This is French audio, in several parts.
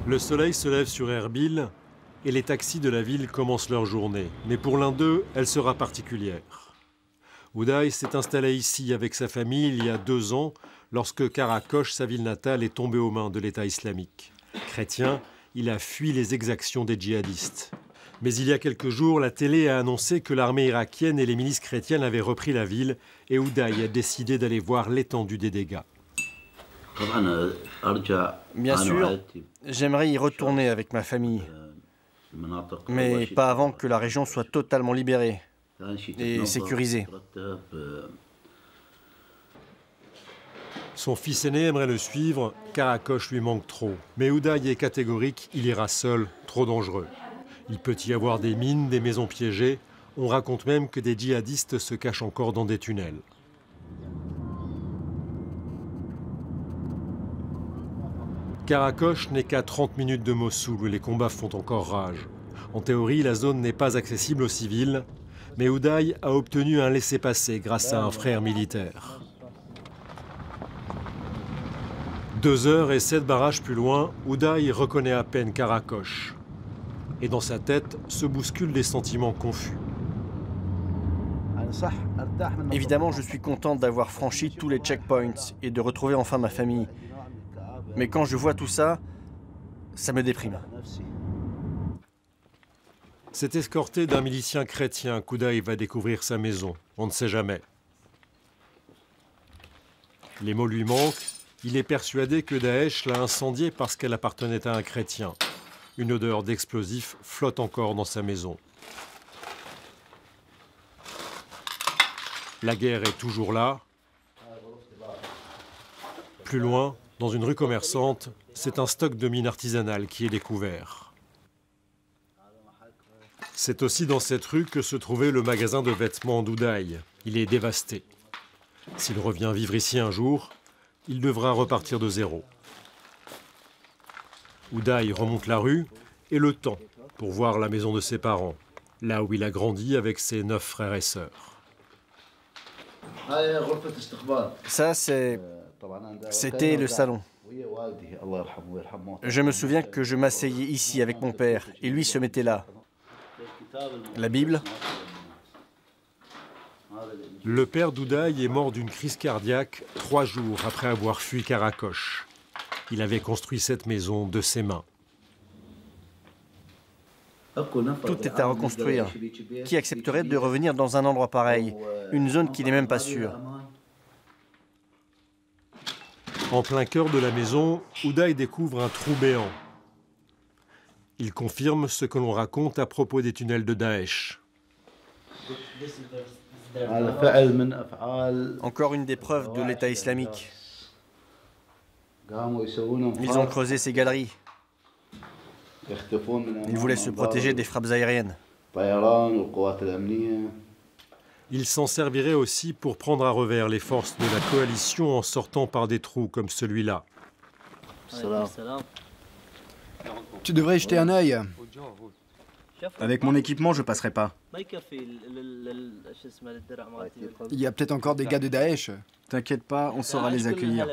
Le soleil se lève sur Erbil et les taxis de la ville commencent leur journée. Mais pour l'un d'eux, elle sera particulière. Uday s'est installé ici avec sa famille il y a 2 ans, lorsque Karakosh, sa ville natale, est tombée aux mains de l'État islamique. Chrétien, il a fui les exactions des djihadistes. Mais il y a quelques jours, la télé a annoncé que l'armée irakienne et les milices chrétiennes avaient repris la ville et Uday a décidé d'aller voir l'étendue des dégâts. Bien sûr, j'aimerais y retourner avec ma famille, mais pas avant que la région soit totalement libérée et sécurisée. Son fils aîné aimerait le suivre, Karakosh lui manque trop. Mais Uday est catégorique, il ira seul, trop dangereux. Il peut y avoir des mines, des maisons piégées. On raconte même que des djihadistes se cachent encore dans des tunnels. Karakosh n'est qu'à 30 minutes de Mossoul où les combats font encore rage. En théorie, la zone n'est pas accessible aux civils, mais Uday a obtenu un laissez-passer grâce à un frère militaire. 2 heures et 7 barrages plus loin, Uday reconnaît à peine Karakosh. Et dans sa tête se bousculent des sentiments confus. Évidemment, je suis contente d'avoir franchi tous les checkpoints et de retrouver enfin ma famille. Mais quand je vois tout ça, ça me déprime. C'est escorté d'un milicien chrétien qu'Uday va découvrir sa maison. On ne sait jamais. Les mots lui manquent. Il est persuadé que Daesh l'a incendiée parce qu'elle appartenait à un chrétien. Une odeur d'explosifs flotte encore dans sa maison. La guerre est toujours là. Plus loin, dans une rue commerçante, c'est un stock de mines artisanales qui est découvert. C'est aussi dans cette rue que se trouvait le magasin de vêtements d'Uday. Il est dévasté. S'il revient vivre ici un jour, il devra repartir de zéro. Uday remonte la rue et le temps pour voir la maison de ses parents, là où il a grandi avec ses 9 frères et sœurs. Ça, c'était le salon. Je me souviens que je m'asseyais ici avec mon père et lui se mettait là. La Bible. Le père d'Uday est mort d'une crise cardiaque 3 jours après avoir fui Karakosh. Il avait construit cette maison de ses mains. Tout est à reconstruire. Qui accepterait de revenir dans un endroit pareil, une zone qui n'est même pas sûre? En plein cœur de la maison, Uday découvre un trou béant. Il confirme ce que l'on raconte à propos des tunnels de Daesh. Encore une des preuves de l'État islamique. Ils ont creusé ces galeries. Ils voulaient se protéger des frappes aériennes. Ils s'en serviraient aussi pour prendre à revers les forces de la coalition en sortant par des trous comme celui-là. Tu devrais y jeter un œil. Avec mon équipement, je passerai pas. Il y a peut-être encore des gars de Daesh. T'inquiète pas, on saura les accueillir.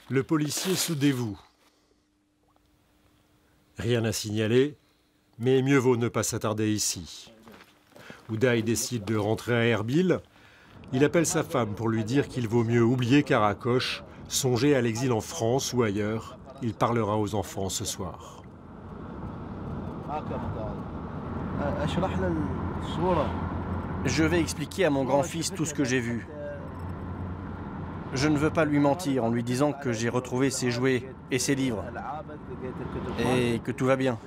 Le policier se dévoue. Rien à signaler, mais mieux vaut ne pas s'attarder ici. Uday décide de rentrer à Erbil. Il appelle sa femme pour lui dire qu'il vaut mieux oublier Karakosh, songer à l'exil en France ou ailleurs. Il parlera aux enfants ce soir. Je vais expliquer à mon grand-fils tout ce que j'ai vu. Je ne veux pas lui mentir en lui disant que j'ai retrouvé ses jouets et ses livres et que tout va bien.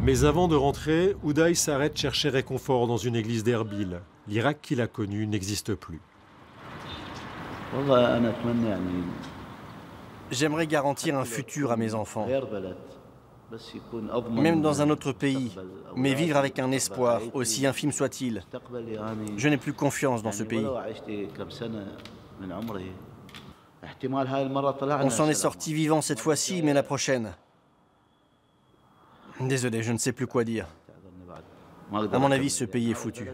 Mais avant de rentrer, Uday s'arrête chercher réconfort dans une église d'Erbil. L'Irak qu'il a connu n'existe plus. J'aimerais garantir un futur à mes enfants, même dans un autre pays, mais vivre avec un espoir, aussi infime soit-il. Je n'ai plus confiance dans ce pays. On s'en est sorti vivant cette fois-ci, mais la prochaine... Désolé, je ne sais plus quoi dire. À mon avis, ce pays est foutu.